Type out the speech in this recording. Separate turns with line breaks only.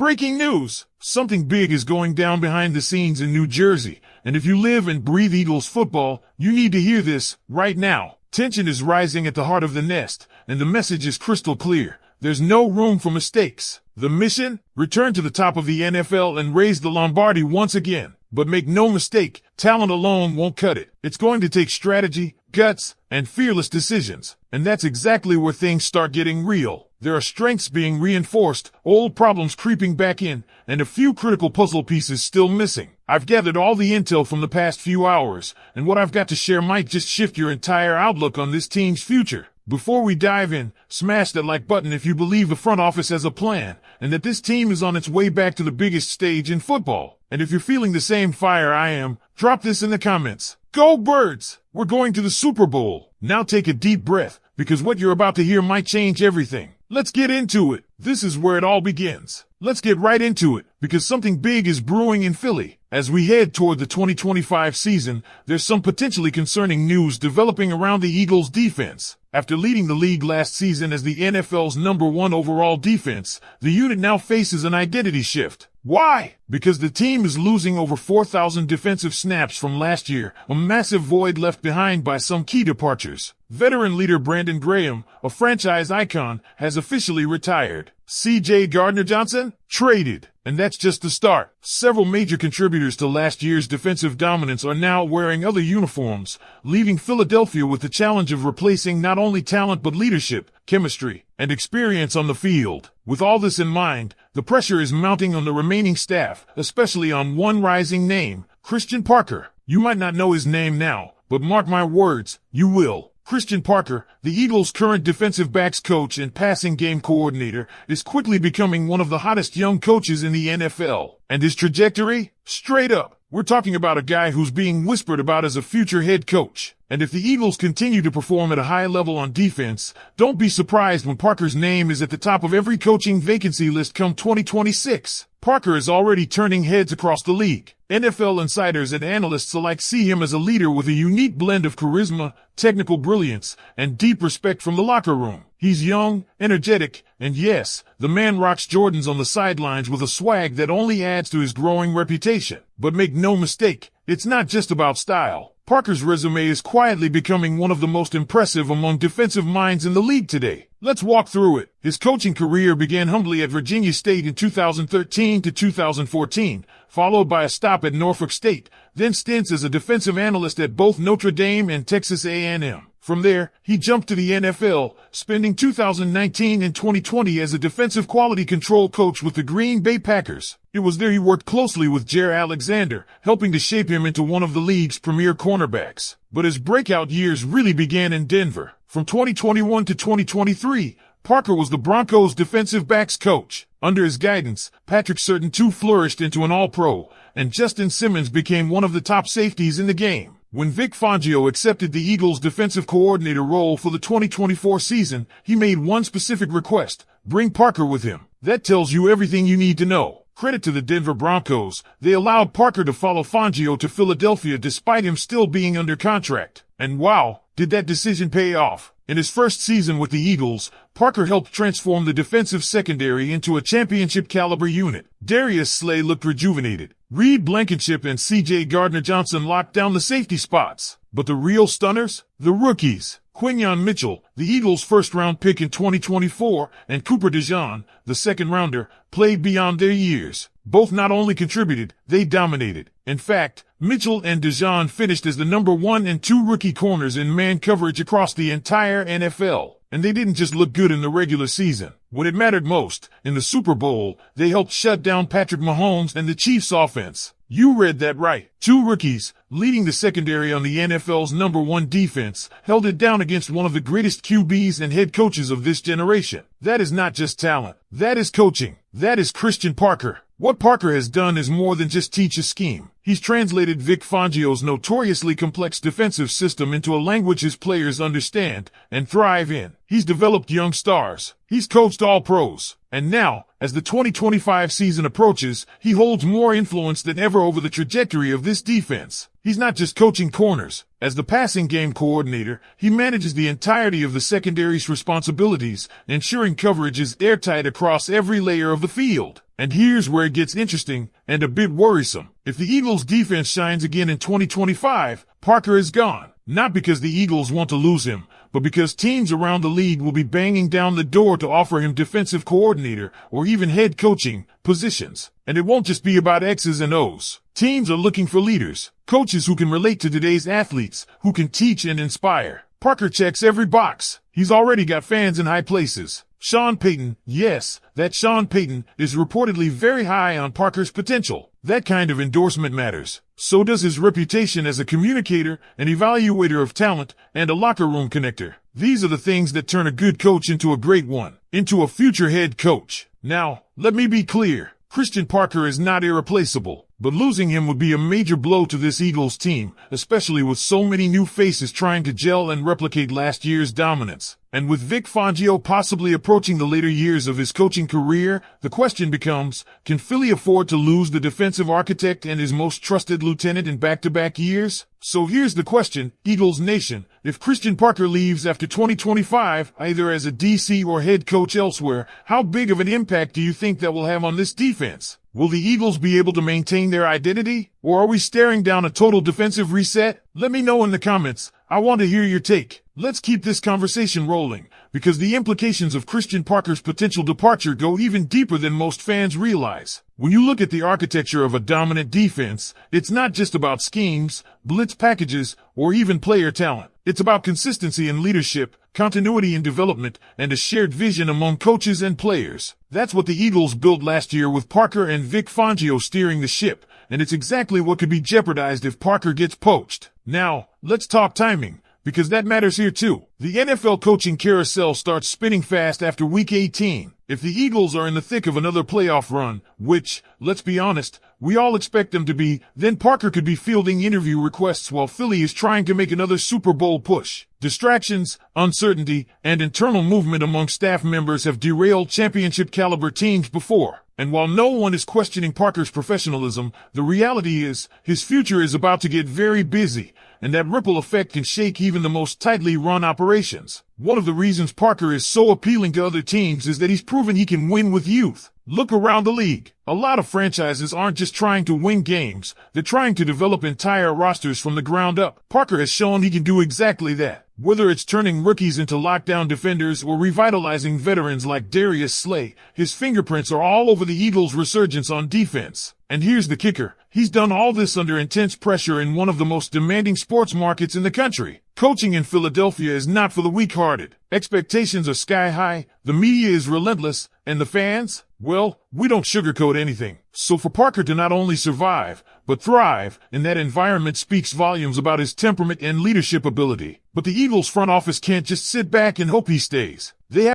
Breaking news! Something big is going down behind the scenes in New Jersey, and if you live and breathe Eagles football, you need to hear this right now. Tension is rising at the heart of the nest, and the message is crystal clear. There's no room for mistakes. The mission? Return to the top of the NFL and raise the Lombardi once again. But make no mistake, talent alone won't cut it. It's going to take strategy, guts, and fearless decisions. And that's exactly where things start getting real. There are strengths being reinforced, old problems creeping back in, and a few critical puzzle pieces still missing. I've gathered all the intel from the past few hours, and what I've got to share might just shift your entire outlook on this team's future. Before we dive in, smash that like button if you believe the front office has a plan, and that this team is on its way back to the biggest stage in football. And if you're feeling the same fire I am, drop this in the comments. Go Birds! We're going to the Super Bowl. Now take a deep breath, because what you're about to hear might change everything. Let's get into it. This is where it all begins. Let's get right into it, because something big is brewing in Philly. As we head toward the 2025 season, there's some potentially concerning news developing around the Eagles' defense. After leading the league last season as the NFL's #1 overall defense, the unit now faces an identity shift. Why? Because the team is losing over 4,000 defensive snaps from last year, a massive void left behind by some key departures. Veteran leader Brandon Graham, a franchise icon, has officially retired. C.J. Gardner-Johnson? Traded. And that's just the start. Several major contributors to last year's defensive dominance are now wearing other uniforms, leaving Philadelphia with the challenge of replacing not only talent but leadership, chemistry, and experience on the field. With all this in mind, the pressure is mounting on the remaining staff, especially on one rising name, Christian Parker. You might not know his name now, but mark my words, you will. Christian Parker, the Eagles' current defensive backs coach and passing game coordinator, is quickly becoming one of the hottest young coaches in the NFL. And his trajectory? Straight up. We're talking about a guy who's being whispered about as a future head coach. And if the Eagles continue to perform at a high level on defense, don't be surprised when Parker's name is at the top of every coaching vacancy list come 2026. Parker is already turning heads across the league. NFL insiders and analysts alike see him as a leader with a unique blend of charisma, technical brilliance, and deep respect from the locker room. He's young, energetic, and yes, the man rocks Jordans on the sidelines with a swag that only adds to his growing reputation. But make no mistake, it's not just about style. Parker's resume is quietly becoming one of the most impressive among defensive minds in the league today. Let's walk through it. His coaching career began humbly at Virginia State in 2013 to 2014, followed by a stop at Norfolk State, then stints as a defensive analyst at both Notre Dame and Texas A&M. From there, he jumped to the NFL, spending 2019 and 2020 as a defensive quality control coach with the Green Bay Packers. It was there he worked closely with Jair Alexander, helping to shape him into one of the league's premier cornerbacks. But his breakout years really began in Denver. From 2021 to 2023, Parker was the Broncos' defensive backs coach. Under his guidance, Patrick Surtain II flourished into an All-Pro, and Justin Simmons became one of the top safeties in the game. When Vic Fangio accepted the Eagles' defensive coordinator role for the 2024 season, he made one specific request: bring Parker with him. That tells you everything you need to know. Credit to the Denver Broncos, they allowed Parker to follow Fangio to Philadelphia despite him still being under contract. And wow, did that decision pay off. In his first season with the Eagles, Parker helped transform the defensive secondary into a championship-caliber unit. Darius Slay looked rejuvenated. Reed Blankenship and C.J. Gardner-Johnson locked down the safety spots. But the real stunners? The rookies. Quinyon Mitchell, the Eagles' first-round pick in 2024, and Cooper DeJean, the second-rounder, played beyond their years. Both not only contributed, they dominated. In fact, Mitchell and DeJean finished as the #1 and 2 rookie corners in man coverage across the entire NFL. And they didn't just look good in the regular season. When it mattered most, in the Super Bowl, they helped shut down Patrick Mahomes and the Chiefs' offense. You read that right. 2 rookies, leading the secondary on the NFL's #1 defense, held it down against one of the greatest QBs and head coaches of this generation. That is not just talent. That is coaching. That is Christian Parker. What Parker has done is more than just teach a scheme. He's translated Vic Fangio's notoriously complex defensive system into a language his players understand and thrive in. He's developed young stars. He's coached all pros. And now, as the 2025 season approaches, he holds more influence than ever over the trajectory of this defense. He's not just coaching corners. As the passing game coordinator, he manages the entirety of the secondary's responsibilities, ensuring coverage is airtight across every layer of the field. And here's where it gets interesting and a bit worrisome. If the Eagles' defense shines again in 2025, Parker is gone. Not because the Eagles want to lose him, but because teams around the league will be banging down the door to offer him defensive coordinator or even head coaching positions. And it won't just be about X's and O's. Teams are looking for leaders, coaches who can relate to today's athletes, who can teach and inspire. Parker checks every box. He's already got fans in high places. Sean Payton, yes, that Sean Payton, is reportedly very high on Parker's potential. That kind of endorsement matters. So does his reputation as a communicator, an evaluator of talent, and a locker room connector. These are the things that turn a good coach into a great one, into a future head coach. Now, let me be clear. Christian Parker is not irreplaceable, but losing him would be a major blow to this Eagles team, especially with so many new faces trying to gel and replicate last year's dominance. And with Vic Fangio possibly approaching the later years of his coaching career, the question becomes, can Philly afford to lose the defensive architect and his most trusted lieutenant in back-to-back years? So here's the question, Eagles Nation. If Christian Parker leaves after 2025, either as a DC or head coach elsewhere, how big of an impact do you think that will have on this defense? Will the Eagles be able to maintain their identity? Or are we staring down a total defensive reset? Let me know in the comments. I want to hear your take. Let's keep this conversation rolling, because the implications of Christian Parker's potential departure go even deeper than most fans realize. When you look at the architecture of a dominant defense, it's not just about schemes, blitz packages, or even player talent. It's about consistency in leadership, continuity in development, and a shared vision among coaches and players. That's what the Eagles built last year with Parker and Vic Fangio steering the ship, and it's exactly what could be jeopardized if Parker gets poached. Now, let's talk timing, because that matters here too. The NFL coaching carousel starts spinning fast after Week 18. If the Eagles are in the thick of another playoff run, which, let's be honest, we all expect them to be, then Parker could be fielding interview requests while Philly is trying to make another Super Bowl push. Distractions, uncertainty, and internal movement among staff members have derailed championship-caliber teams before. And while no one is questioning Parker's professionalism, the reality is, his future is about to get very busy, and that ripple effect can shake even the most tightly run operations. One of the reasons Parker is so appealing to other teams is that he's proven he can win with youth. Look around the league. A lot of franchises aren't just trying to win games, they're trying to develop entire rosters from the ground up. Parker has shown he can do exactly that. Whether it's turning rookies into lockdown defenders or revitalizing veterans like Darius Slay, his fingerprints are all over the Eagles' resurgence on defense. And here's the kicker. He's done all this under intense pressure in one of the most demanding sports markets in the country. Coaching in Philadelphia is not for the weak-hearted. Expectations are sky high, the media is relentless, and the fans? Well, we don't sugarcoat anything. So for Parker to not only survive, but thrive in that environment speaks volumes about his temperament and leadership ability. But the Eagles front office can't just sit back and hope he stays. They have